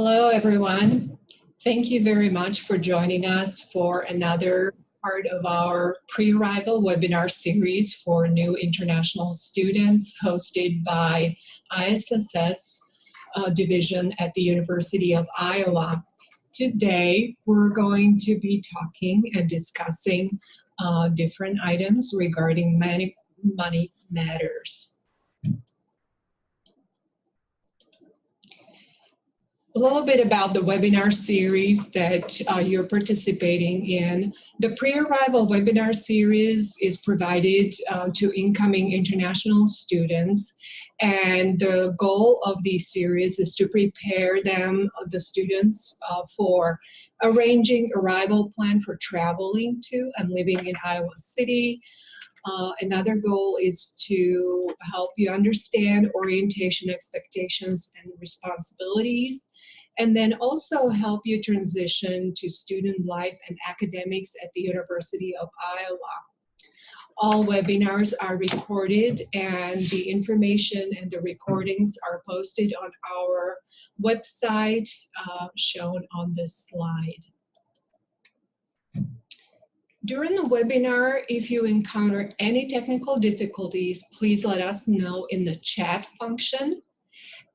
Hello, everyone. Thank you very much for joining us for another part of our pre-arrival webinar series for new international students hosted by ISSS division at the University of Iowa. Today, we're going to be talking and discussing different items regarding money matters. A little bit about the webinar series that you're participating in. The pre-arrival webinar series is provided to incoming international students, and the goal of these series is to prepare them, the students, for arranging arrival plan for traveling to and living in Iowa City. Another goal is to help you understand orientation expectations and responsibilities, and then also help you transition to student life and academics at the University of Iowa. All webinars are recorded, and the information and the recordings are posted on our website shown on this slide. During the webinar, if you encounter any technical difficulties, please let us know in the chat function.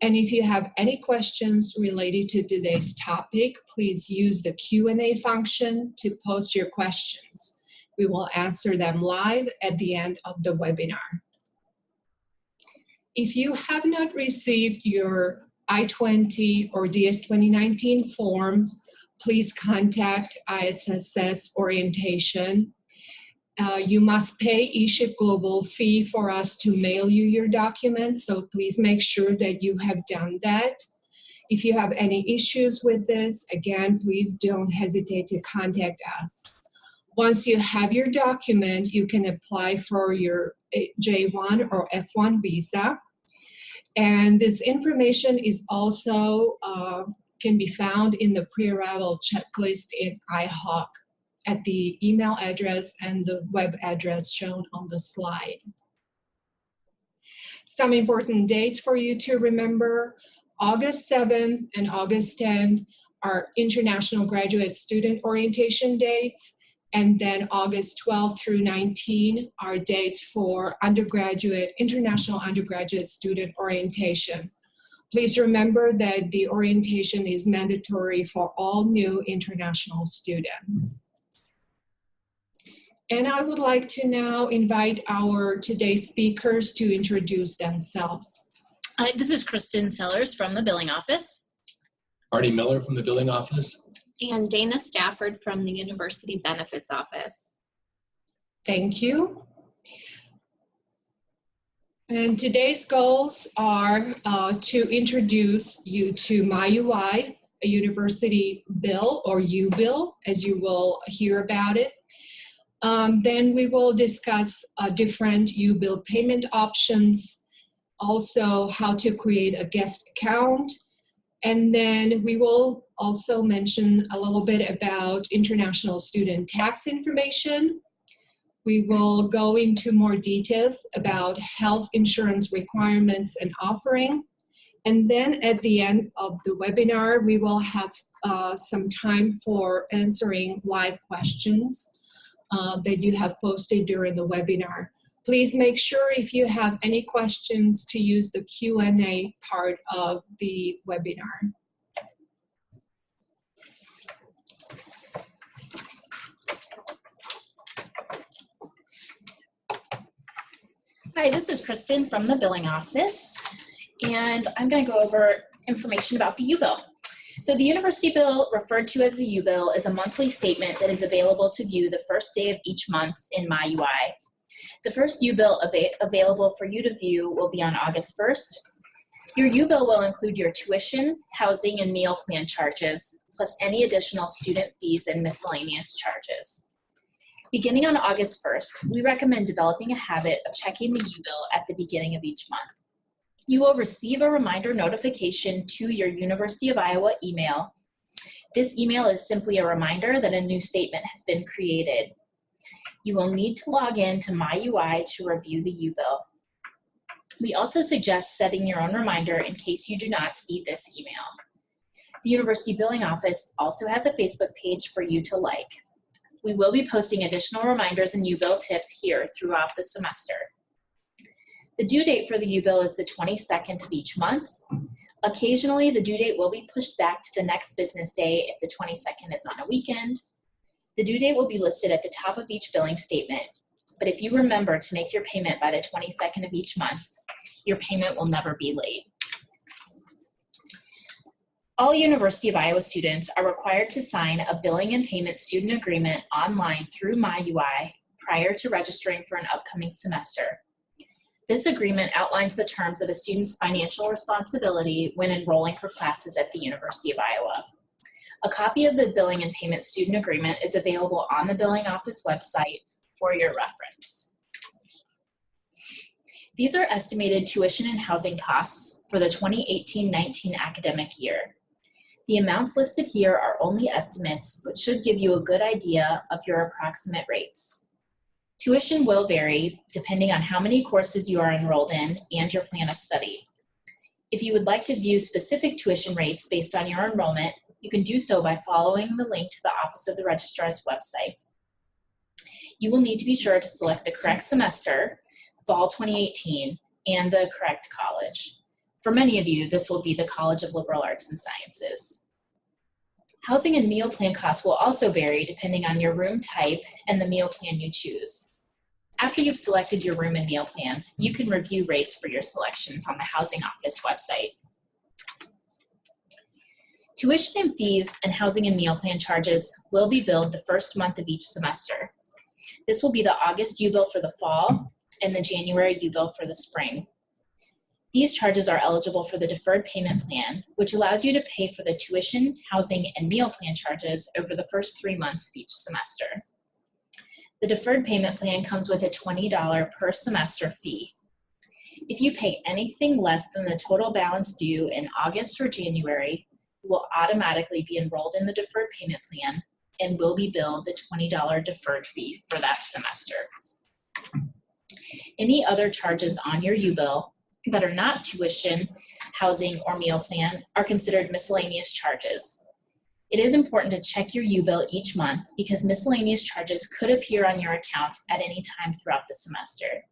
And if you have any questions related to today's topic, please use the Q&A function to post your questions. We will answer them live at the end of the webinar. If you have not received your I-20 or DS-2019 forms, please contact ISSS Orientation. You must pay eShip Global fee for us to mail you your documents, so please make sure that you have done that. If you have any issues with this, again, please don't hesitate to contact us. Once you have your document, you can apply for your J1 or F1 visa. And this information is also can be found in the pre-arrival checklist in IHOC at the email address and the web address shown on the slide. Some important dates for you to remember: August 7th and August 10th are International Graduate Student Orientation dates, and then August 12th through 19 are dates for International Undergraduate Student Orientation. Please remember that the orientation is mandatory for all new international students. And I would like to now invite our today's speakers to introduce themselves. This is Kristen Sellers from the Billing Office. Artie Miller from the Billing Office. And Dana Stafford from the University Benefits Office. Thank you. And today's goals are to introduce you to MyUI, a university bill, or U-bill, as you will hear about it. Then we will discuss different U-bill payment options, also how to create a guest account, and then we will also mention a little bit about international student tax information. We will go into more details about health insurance requirements and offering. And then at the end of the webinar, we will have some time for answering live questions that you have posted during the webinar. Please make sure if you have any questions to use the Q&A part of the webinar. Hi, this is Kristen from the Billing Office, and I'm going to go over information about the U-bill. So the University Bill, referred to as the U-bill, is a monthly statement that is available to view the first day of each month in MyUI. The first U-bill available for you to view will be on August 1st. Your U-bill will include your tuition, housing, and meal plan charges, plus any additional student fees and miscellaneous charges. Beginning on August 1st, we recommend developing a habit of checking the U-bill at the beginning of each month. You will receive a reminder notification to your University of Iowa email. This email is simply a reminder that a new statement has been created. You will need to log in to MyUI to review the U-bill. We also suggest setting your own reminder in case you do not see this email. The University Billing Office also has a Facebook page for you to like. We will be posting additional reminders and U-Bill tips here throughout the semester. The due date for the U-Bill is the 22nd of each month. Occasionally, the due date will be pushed back to the next business day if the 22nd is on a weekend. The due date will be listed at the top of each billing statement, but if you remember to make your payment by the 22nd of each month, your payment will never be late. All University of Iowa students are required to sign a billing and payment student agreement online through MyUI prior to registering for an upcoming semester. This agreement outlines the terms of a student's financial responsibility when enrolling for classes at the University of Iowa. A copy of the billing and payment student agreement is available on the Billing Office website for your reference. These are estimated tuition and housing costs for the 2018-19 academic year. The amounts listed here are only estimates, but should give you a good idea of your approximate rates. Tuition will vary depending on how many courses you are enrolled in and your plan of study. If you would like to view specific tuition rates based on your enrollment, you can do so by following the link to the Office of the Registrar's website. You will need to be sure to select the correct semester, fall 2018, and the correct college. For many of you, this will be the College of Liberal Arts and Sciences. Housing and meal plan costs will also vary depending on your room type and the meal plan you choose. After you've selected your room and meal plans, you can review rates for your selections on the Housing Office website. Tuition and fees and housing and meal plan charges will be billed the first month of each semester. This will be the August U-Bill for the fall and the January U-Bill for the spring. These charges are eligible for the deferred payment plan, which allows you to pay for the tuition, housing, and meal plan charges over the first 3 months of each semester. The deferred payment plan comes with a $20 per semester fee. If you pay anything less than the total balance due in August or January, you will automatically be enrolled in the deferred payment plan and will be billed the $20 deferred fee for that semester. Any other charges on your U-Bill that are not tuition, housing, or meal plan are considered miscellaneous charges. It is important to check your U-Bill each month because miscellaneous charges could appear on your account at any time throughout the semester.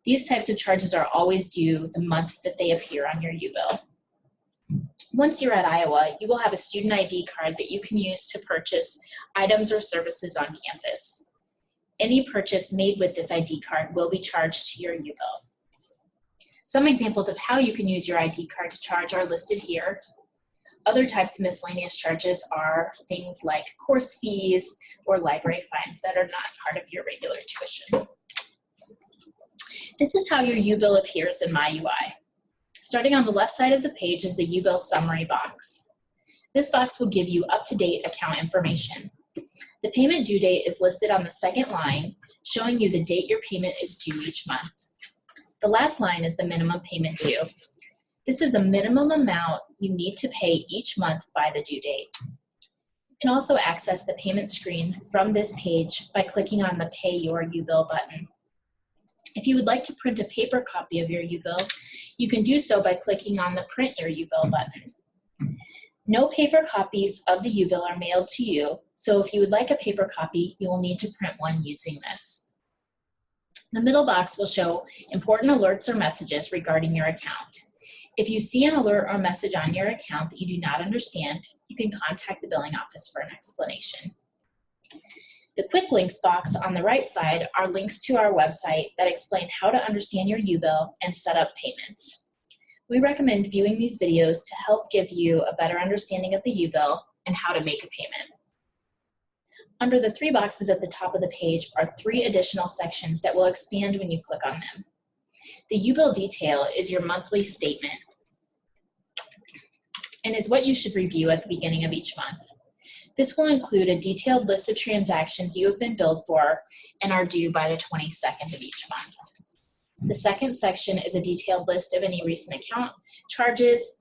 These types of charges are always due the month that they appear on your U-Bill. Once you're at Iowa, you will have a student ID card that you can use to purchase items or services on campus. Any purchase made with this ID card will be charged to your U-Bill. Some examples of how you can use your ID card to charge are listed here. Other types of miscellaneous charges are things like course fees or library fines that are not part of your regular tuition. This is how your U-Bill appears in MyUI. Starting on the left side of the page is the U-Bill summary box. This box will give you up-to-date account information. The payment due date is listed on the second line, showing you the date your payment is due each month. The last line is the minimum payment due. This is the minimum amount you need to pay each month by the due date. You can also access the payment screen from this page by clicking on the Pay Your U-Bill button. If you would like to print a paper copy of your U-Bill, you can do so by clicking on the Print Your U-Bill button. No paper copies of the U-Bill are mailed to you, so if you would like a paper copy, you will need to print one using this. The middle box will show important alerts or messages regarding your account. If you see an alert or message on your account that you do not understand, you can contact the billing office for an explanation. The quick links box on the right side are links to our website that explain how to understand your U-Bill and set up payments. We recommend viewing these videos to help give you a better understanding of the U-Bill and how to make a payment. Under the 3 boxes at the top of the page are 3 additional sections that will expand when you click on them. The U-Bill detail is your monthly statement and is what you should review at the beginning of each month. This will include a detailed list of transactions you have been billed for and are due by the 22nd of each month. The second section is a detailed list of any recent account charges.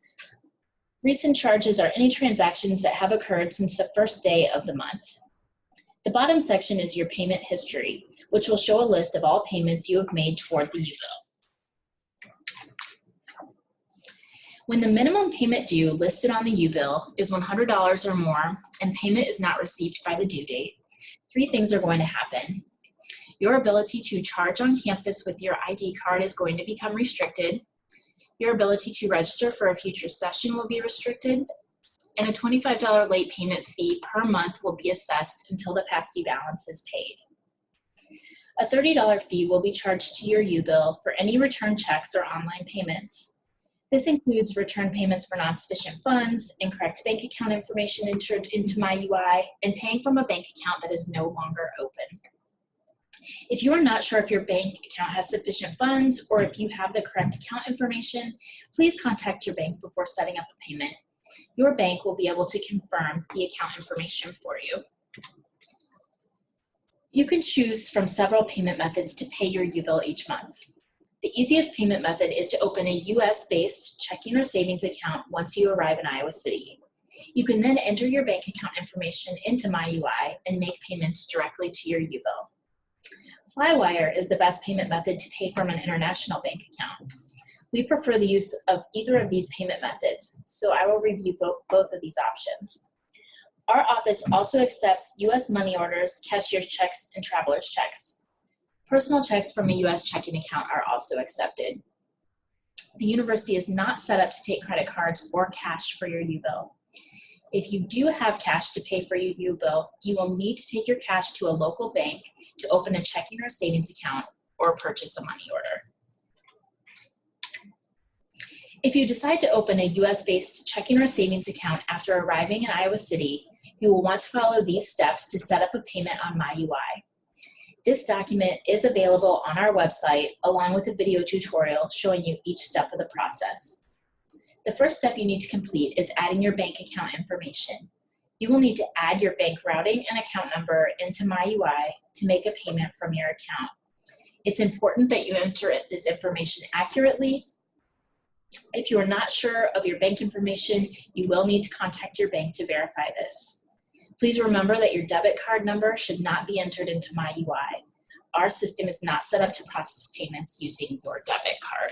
Recent charges are any transactions that have occurred since the first day of the month. The bottom section is your payment history, which will show a list of all payments you have made toward the U-Bill. When the minimum payment due listed on the U-bill is $100 or more and payment is not received by the due date, 3 things are going to happen. Your ability to charge on campus with your ID card is going to become restricted. Your ability to register for a future session will be restricted, and a $25 late payment fee per month will be assessed until the past due balance is paid. A $30 fee will be charged to your U-bill for any return checks or online payments. This includes return payments for non-sufficient funds, incorrect bank account information entered into MyUI, and paying from a bank account that is no longer open. If you are not sure if your bank account has sufficient funds or if you have the correct account information, please contact your bank before setting up a payment. Your bank will be able to confirm the account information for you. You can choose from several payment methods to pay your U-bill each month. The easiest payment method is to open a US-based checking or savings account once you arrive in Iowa City. You can then enter your bank account information into MyUI and make payments directly to your U-bill. Flywire is the best payment method to pay from an international bank account. We prefer the use of either of these payment methods, so I will review both of these options. Our office also accepts US money orders, cashier's checks, and traveler's checks. Personal checks from a US checking account are also accepted. The university is not set up to take credit cards or cash for your U-bill. If you do have cash to pay for your U-bill, you will need to take your cash to a local bank to open a checking or savings account or purchase a money order. If you decide to open a US-based checking or savings account after arriving in Iowa City, you will want to follow these steps to set up a payment on MyUI. This document is available on our website along with a video tutorial showing you each step of the process. The first step you need to complete is adding your bank account information. You will need to add your bank routing and account number into MyUI to make a payment from your account. It's important that you enter this information accurately. If you are not sure of your bank information, you will need to contact your bank to verify this. Please remember that your debit card number should not be entered into MyUI. Our system is not set up to process payments using your debit card.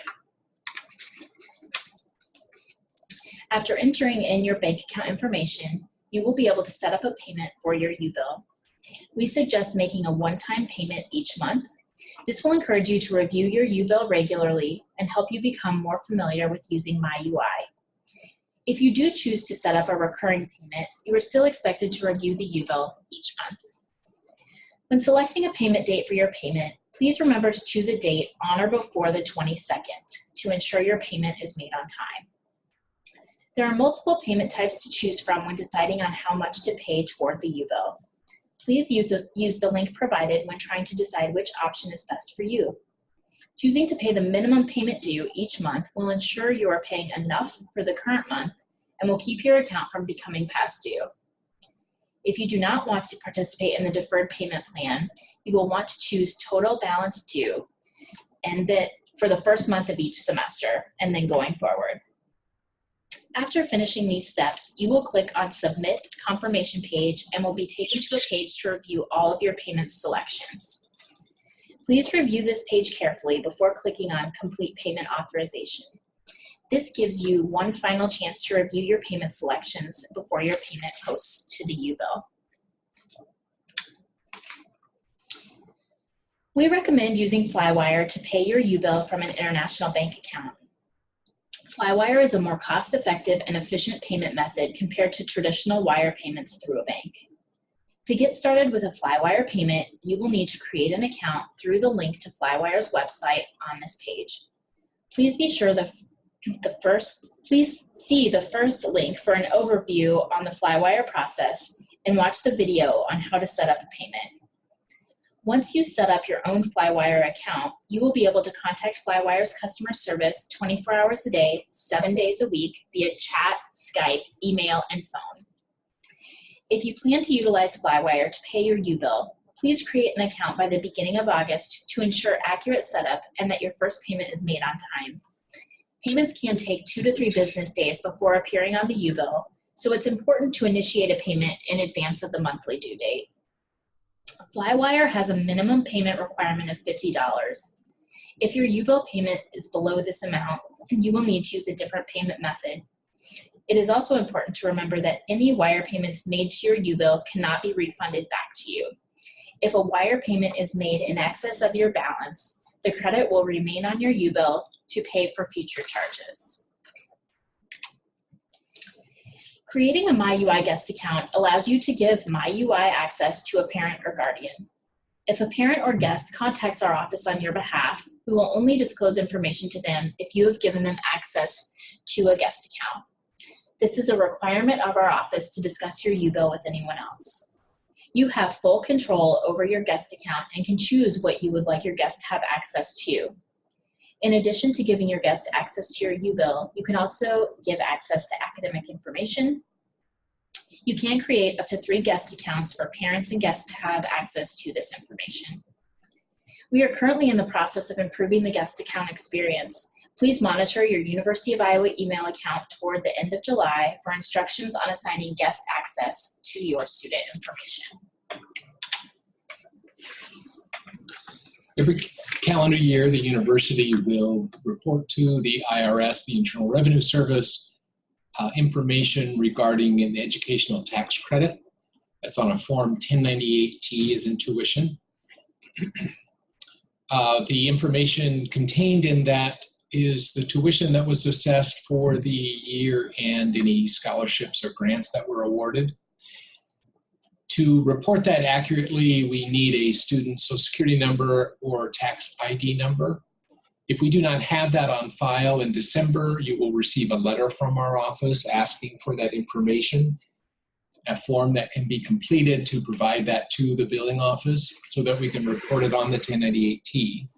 After entering in your bank account information, you will be able to set up a payment for your U-bill. We suggest making a one-time payment each month. This will encourage you to review your U-bill regularly and help you become more familiar with using MyUI. If you do choose to set up a recurring payment, you are still expected to review the U-bill each month. When selecting a payment date for your payment, please remember to choose a date on or before the 22nd to ensure your payment is made on time. There are multiple payment types to choose from when deciding on how much to pay toward the U-bill. Please use the link provided when trying to decide which option is best for you. Choosing to pay the minimum payment due each month will ensure you are paying enough for the current month and will keep your account from becoming past due. If you do not want to participate in the deferred payment plan, you will want to choose total balance due and that for the first month of each semester and then going forward. After finishing these steps, you will click on Submit Confirmation page and will be taken to a page to review all of your payment selections. Please review this page carefully before clicking on Complete Payment Authorization. This gives you one final chance to review your payment selections before your payment posts to the U-bill. We recommend using Flywire to pay your U-bill from an international bank account. Flywire is a more cost-effective and efficient payment method compared to traditional wire payments through a bank. To get started with a Flywire payment, you will need to create an account through the link to Flywire's website on this page. Please be sure please see the first link for an overview on the Flywire process and watch the video on how to set up a payment. Once you set up your own Flywire account, you will be able to contact Flywire's customer service 24 hours a day, 7 days a week via chat, Skype, email, and phone. If you plan to utilize Flywire to pay your U-bill, please create an account by the beginning of August to ensure accurate setup and that your first payment is made on time. Payments can take 2 to 3 business days before appearing on the U-bill, so it's important to initiate a payment in advance of the monthly due date. Flywire has a minimum payment requirement of $50. If your U-bill payment is below this amount, you will need to use a different payment method. It is also important to remember that any wire payments made to your U-bill cannot be refunded back to you. If a wire payment is made in excess of your balance, the credit will remain on your U-bill to pay for future charges. Creating a MyUI guest account allows you to give MyUI access to a parent or guardian. If a parent or guest contacts our office on your behalf, we will only disclose information to them if you have given them access to a guest account. This is a requirement of our office to discuss your U-bill with anyone else. You have full control over your guest account and can choose what you would like your guest to have access to. In addition to giving your guest access to your U-bill, you can also give access to academic information. You can create up to 3 guest accounts for parents and guests to have access to this information. We are currently in the process of improving the guest account experience. Please monitor your University of Iowa email account toward the end of July for instructions on assigning guest access to your student information. Every calendar year, the university will report to the IRS, the Internal Revenue Service, information regarding an educational tax credit. That's on a Form 1098-T as in tuition. The information contained in that is the tuition that was assessed for the year and any scholarships or grants that were awarded. To report that accurately, we need a student Social Security number or tax ID number. If we do not have that on file in December, you will receive a letter from our office asking for that information, a form that can be completed to provide that to the billing office so that we can report it on the 1098-T.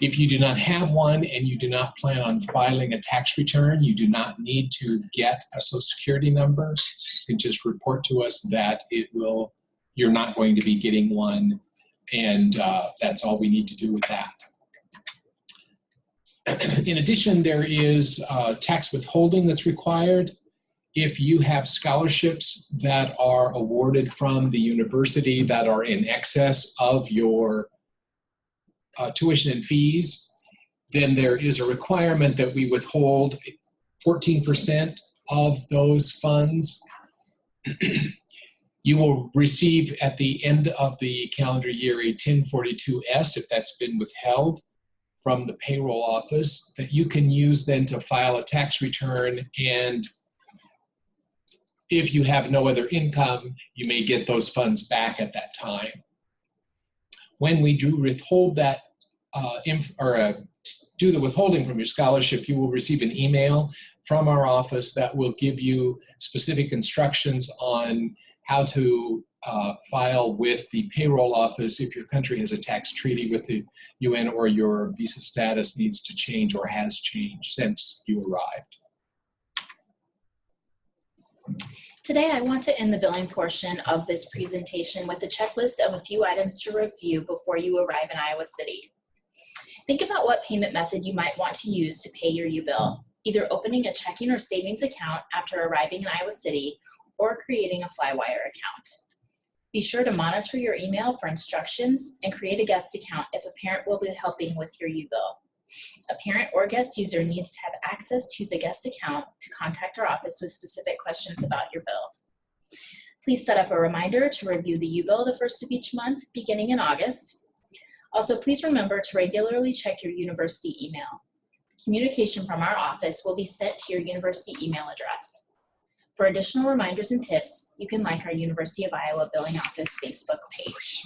If you do not have one and you do not plan on filing a tax return, you do not need to get a Social Security number. You can just report to us that you're not going to be getting one, and that's all we need to do with that. In addition, there is tax withholding that's required. If you have scholarships that are awarded from the university that are in excess of your tuition and fees, then there is a requirement that we withhold 14% of those funds. You will receive at the end of the calendar year a 1042-S if that's been withheld from the payroll office that you can use then to file a tax return, and if you have no other income, you may get those funds back at that time. When we do withhold that do the withholding from your scholarship, you will receive an email from our office that will give you specific instructions on how to file with the payroll office if your country has a tax treaty with the UN or your visa status needs to change or has changed since you arrived. Today, I want to end the billing portion of this presentation with a checklist of a few items to review before you arrive in Iowa City. Think about what payment method you might want to use to pay your U-bill, either opening a checking or savings account after arriving in Iowa City or creating a Flywire account. Be sure to monitor your email for instructions and create a guest account if a parent will be helping with your U-bill. A parent or guest user needs to have access to the guest account to contact our office with specific questions about your bill. Please set up a reminder to review the U-bill the first of each month, beginning in August. Also, please remember to regularly check your university email. Communication from our office will be sent to your university email address. For additional reminders and tips, you can like our University of Iowa Billing Office Facebook page.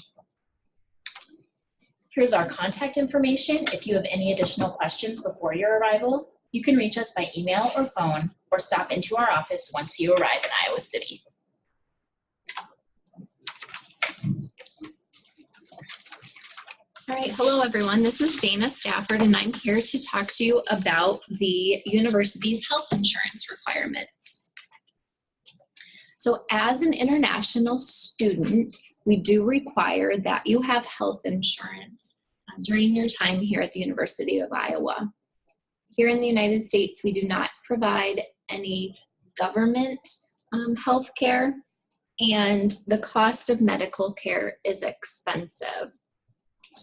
Here's our contact information. If you have any additional questions before your arrival, you can reach us by email or phone, or stop into our office once you arrive in Iowa City. All right, hello everyone. This is Dana Stafford, and I'm here to talk to you about the university's health insurance requirements. So as an international student, we do require that you have health insurance during your time here at the University of Iowa. Here in the United States, we do not provide any government health care, and the cost of medical care is expensive.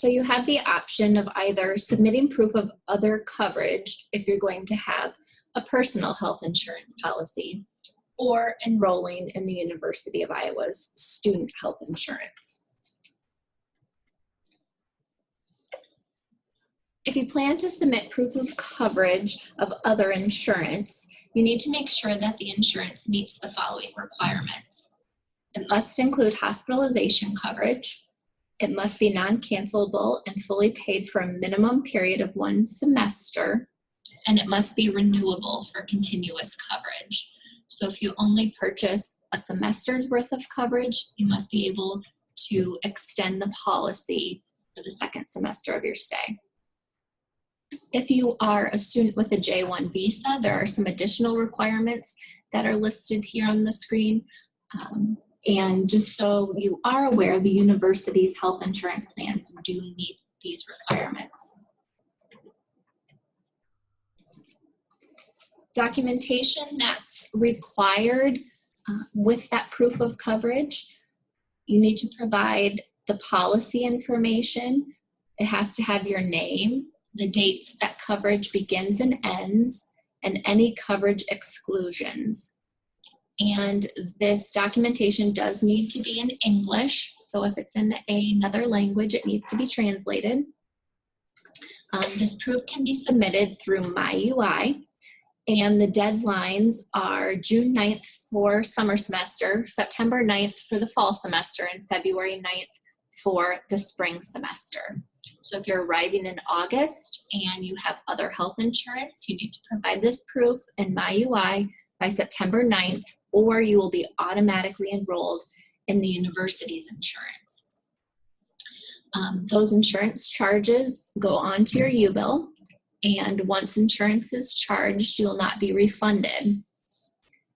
So you have the option of either submitting proof of other coverage if you're going to have a personal health insurance policy, or enrolling in the University of Iowa's student health insurance. If you plan to submit proof of coverage of other insurance, you need to make sure that the insurance meets the following requirements. It must include hospitalization coverage. It must be non-cancelable and fully paid for a minimum period of 1 semester, and it must be renewable for continuous coverage. So if you only purchase a semester's worth of coverage, you must be able to extend the policy for the second semester of your stay. If you are a student with a J-1 visa, there are some additional requirements that are listed here on the screen. And just so you are aware, the university's health insurance plans do meet these requirements. Documentation that's required with that proof of coverage, you need to provide the policy information. It has to have your name, the dates that coverage begins and ends, and any coverage exclusions. And this documentation does need to be in English, so if it's in another language, it needs to be translated. This proof can be submitted through MyUI, and the deadlines are June 9th for summer semester, September 9th for the fall semester, and February 9th for the spring semester. So if you're arriving in August and you have other health insurance, you need to provide this proof in MyUI by September 9th, or you will be automatically enrolled in the university's insurance. Those insurance charges go onto your U-bill, and once insurance is charged, you will not be refunded.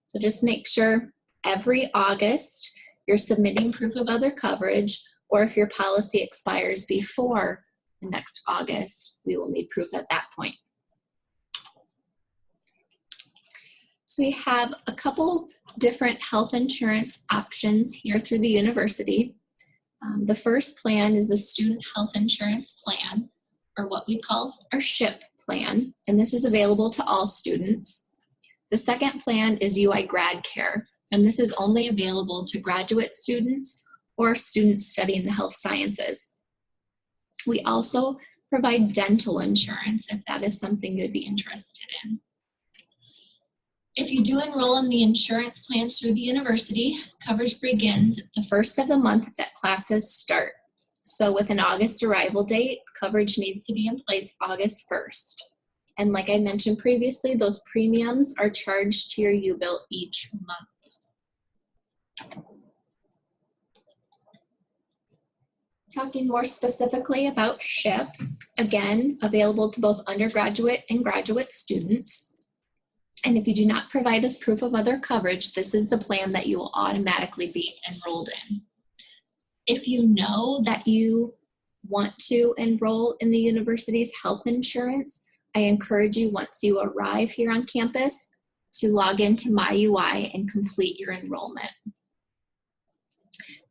So just make sure every August you're submitting proof of other coverage, or if your policy expires before the next August, we will need proof at that point. So we have a couple different health insurance options here through the university. The first plan is the Student Health Insurance Plan, or what we call our SHIP plan, and this is available to all students. The second plan is UI Grad Care, and this is only available to graduate students or students studying the health sciences. We also provide dental insurance if that is something you'd be interested in. If you do enroll in the insurance plans through the university, coverage begins the first of the month that classes start. So with an August arrival date, coverage needs to be in place August 1st. And like I mentioned previously, those premiums are charged to your U-bill each month. Talking more specifically about SHIP, again, available to both undergraduate and graduate students. And if you do not provide us proof of other coverage, this is the plan that you will automatically be enrolled in. If you know that you want to enroll in the university's health insurance, I encourage you, once you arrive here on campus, to log into MyUI and complete your enrollment.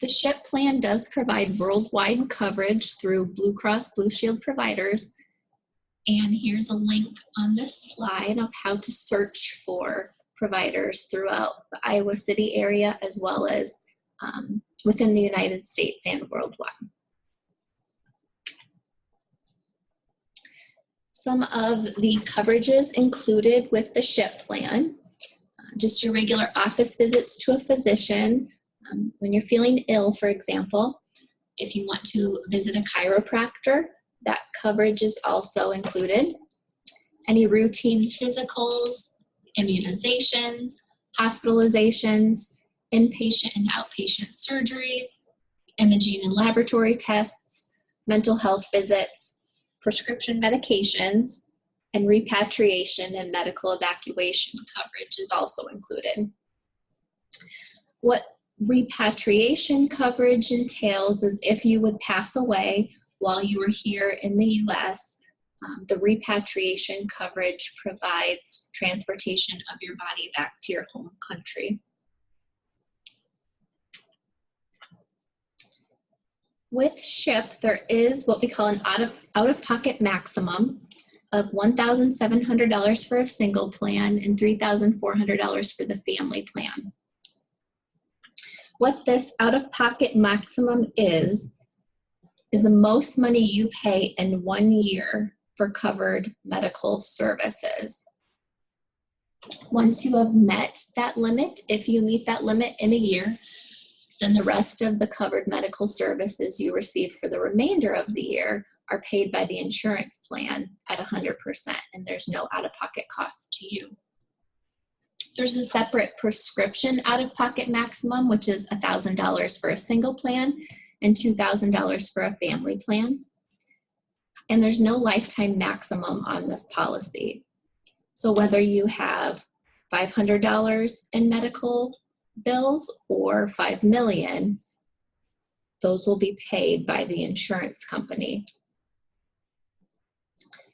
The SHIP plan does provide worldwide coverage through Blue Cross Blue Shield providers. And here's a link on this slide of how to search for providers throughout the Iowa City area, as well as within the United States and worldwide. Some of the coverages included with the SHIP plan, just your regular office visits to a physician, when you're feeling ill, for example. If you want to visit a chiropractor, that coverage is also included. Any routine physicals, immunizations, hospitalizations, inpatient and outpatient surgeries, imaging and laboratory tests, mental health visits, prescription medications, and repatriation and medical evacuation coverage is also included. What repatriation coverage entails is if you would pass away while you were here in the U.S., the repatriation coverage provides transportation of your body back to your home country. With SHIP, there is what we call an out-of-pocket maximum of $1,700 for a single plan and $3,400 for the family plan. What this out-of-pocket maximum is the most money you pay in 1 year for covered medical services. Once you have met that limit, if you meet that limit in a year, then the rest of the covered medical services you receive for the remainder of the year are paid by the insurance plan at 100%, and there's no out-of-pocket cost to you. There's a separate prescription out-of-pocket maximum, which is $1,000 for a single plan and $2,000 for a family plan. And there's no lifetime maximum on this policy. So whether you have $500 in medical bills or $5 million, those will be paid by the insurance company.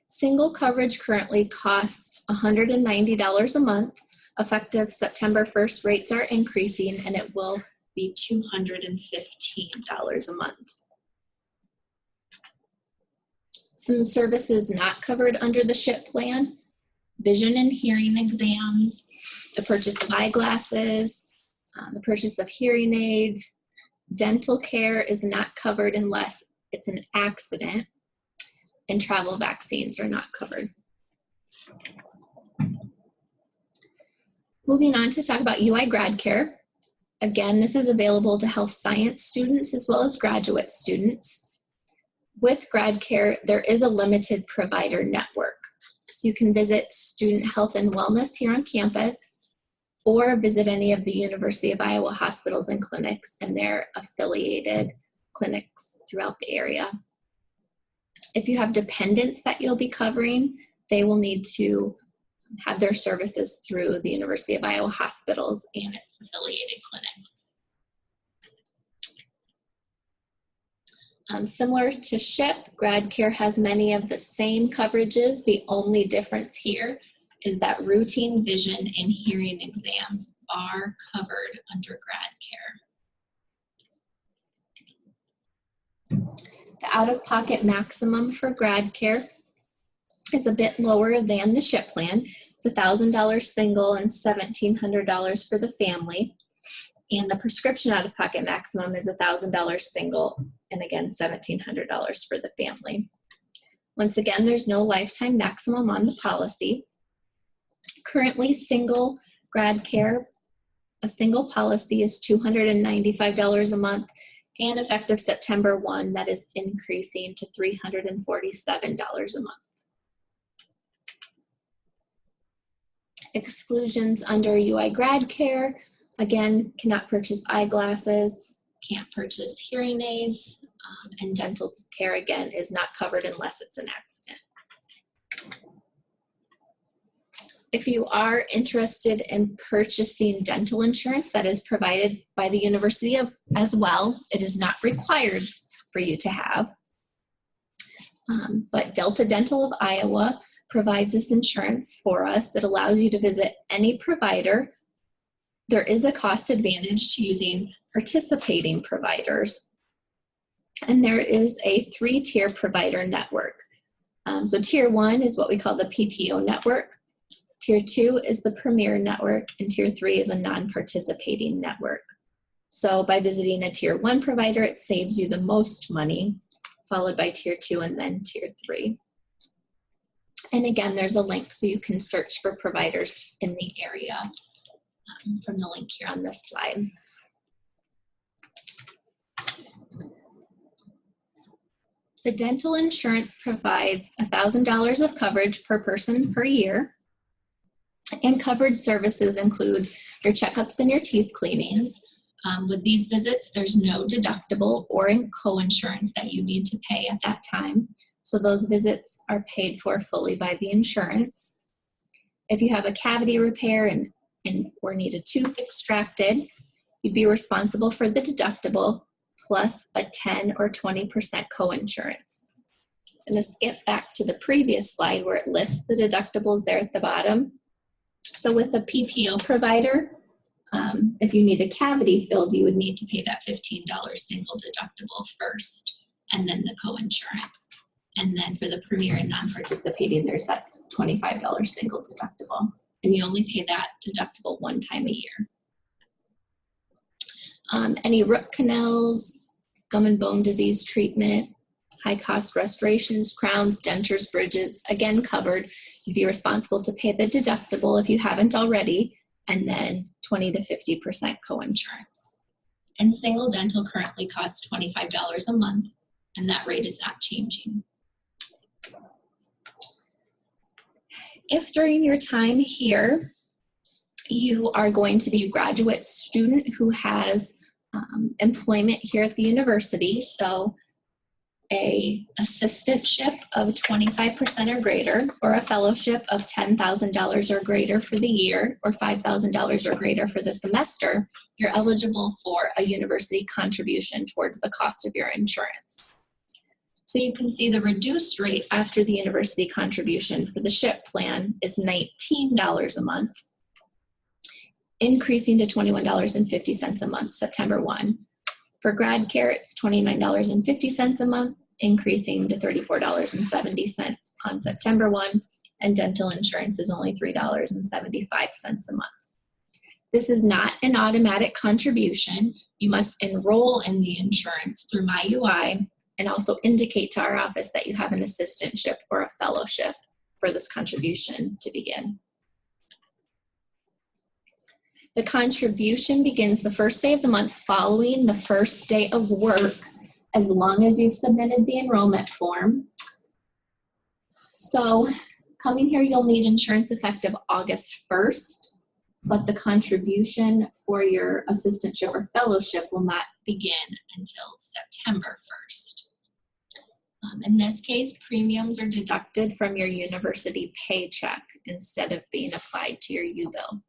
Single coverage currently costs $190 a month. Effective September 1st, rates are increasing and it will be $215 a month. Some services not covered under the SHIP plan: vision and hearing exams, the purchase of eyeglasses, the purchase of hearing aids. Dental care is not covered unless it's an accident, and travel vaccines are not covered. Moving on to talk about UI Grad Care. Again, this is available to health science students as well as graduate students. With Grad Care, there is a limited provider network. So you can visit Student Health and Wellness here on campus, or visit any of the University of Iowa hospitals and clinics and their affiliated clinics throughout the area. If you have dependents that you'll be covering, they will need to have their services through the University of Iowa hospitals and its affiliated clinics. Similar to SHIP, Grad Care has many of the same coverages. The only difference here is that routine vision and hearing exams are covered under Grad Care. The out-of-pocket maximum for Grad Care is a bit lower than the SHIP plan. It's $1,000 single and $1,700 for the family. And the prescription out-of-pocket maximum is $1,000 single, and again, $1,700 for the family. Once again, there's no lifetime maximum on the policy. Currently, single Grad Care, a single policy is $295 a month, and effective September 1, that is increasing to $347 a month. Exclusions under UI Grad Care, again, cannot purchase eyeglasses, can't purchase hearing aids, and dental care, again, is not covered unless it's an accident. If you are interested in purchasing dental insurance that is provided by the university as well, it is not required for you to have. But Delta Dental of Iowa provides this insurance for us that allows you to visit any provider. There is a cost advantage to using participating providers. And there is a 3-tier provider network. So tier 1 is what we call the PPO network. Tier 2 is the Premier network, and tier 3 is a non-participating network. So by visiting a tier 1 provider, it saves you the most money, followed by tier 2 and then tier 3. And again, there's a link so you can search for providers in the area from the link here on this slide. The dental insurance provides $1,000 of coverage per person per year. And covered services include your checkups and your teeth cleanings. With these visits, there's no deductible or co-insurance that you need to pay at that time. So those visits are paid for fully by the insurance. If you have a cavity repair or need a tooth extracted, you'd be responsible for the deductible plus a 10 or 20% co-insurance. I'm going to skip back to the previous slide where it lists the deductibles there at the bottom. So with a PPO provider, If you need a cavity filled, you would need to pay that $15 single deductible first, and then the co-insurance. And then for the premier and non-participating, there's that $25 single deductible. And you only pay that deductible one time a year. Any root canals, gum and bone disease treatment, high cost restorations, crowns, dentures, bridges, again covered. You'd be responsible to pay the deductible if you haven't already, and then 20 to 50% co-insurance. And single dental currently costs $25 a month, and that rate is not changing. If during your time here, you are going to be a graduate student who has employment here at the university, so a assistantship of 25% or greater, or a fellowship of $10,000 or greater for the year, or $5,000 or greater for the semester, you're eligible for a university contribution towards the cost of your insurance. So you can see the reduced rate after the university contribution for the SHIP plan is $19 a month, increasing to $21.50 a month, September 1. For grad care, it's $29.50 a month, increasing to $34.70 on September 1, and dental insurance is only $3.75 a month. This is not an automatic contribution. You must enroll in the insurance through MyUI and also indicate to our office that you have an assistantship or a fellowship for this contribution to begin. The contribution begins the first day of the month following the first day of work, as long as you've submitted the enrollment form. So coming here, you'll need insurance effective August 1st, but the contribution for your assistantship or fellowship will not begin until September 1st. In this case, premiums are deducted from your university paycheck instead of being applied to your U-bill.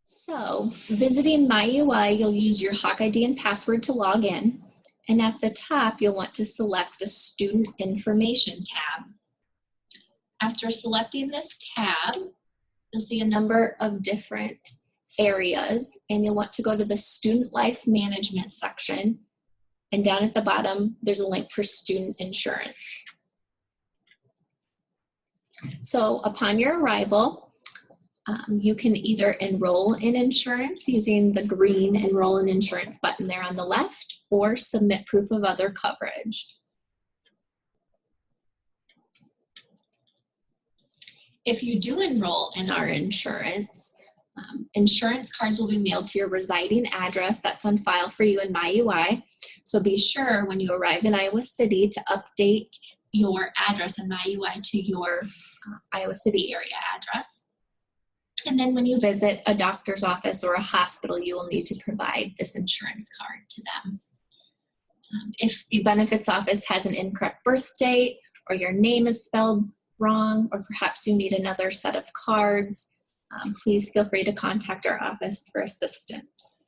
So, visiting MyUI, you'll use your Hawk ID and password to log in, and at the top, you'll want to select the Student Information tab. After selecting this tab, you'll see a number of different areas, and you'll want to go to the Student Life Management section, and down at the bottom, there's a link for student insurance. So, upon your arrival, you can either enroll in insurance using the green Enroll in Insurance button there on the left, or submit proof of other coverage. If you do enroll in our insurance, insurance cards will be mailed to your residing address that's on file for you in MyUI. So be sure when you arrive in Iowa City to update your address in MyUI to your Iowa City area address. And then when you visit a doctor's office or a hospital, you will need to provide this insurance card to them. If the benefits office has an incorrect birth date, or your name is spelled wrong, or perhaps you need another set of cards, please feel free to contact our office for assistance.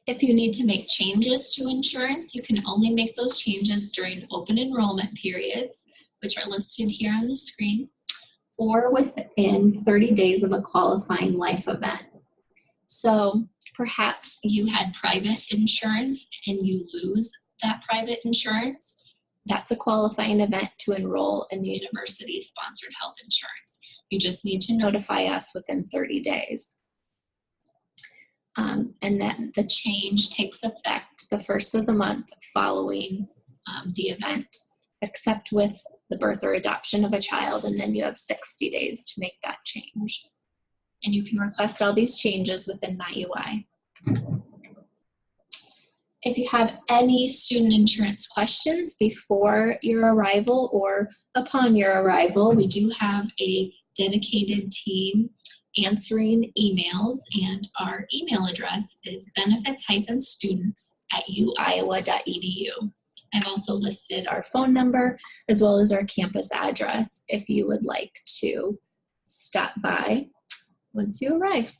If you need to make changes to insurance, you can only make those changes during open enrollment periods, which are listed here on the screen, or within 30 days of a qualifying life event. So perhaps you had private insurance and you lose that private insurance. That's a qualifying event to enroll in the university's sponsored health insurance. You just need to notify us within 30 days. And then the change takes effect the first of the month following the event, except with the birth or adoption of a child, and then you have 60 days to make that change. And you can request all these changes within MyUI. If you have any student insurance questions before your arrival or upon your arrival, we do have a dedicated team answering emails, and our email address is benefits-students@uiowa.edu. I've also listed our phone number as well as our campus address if you would like to stop by once you arrive.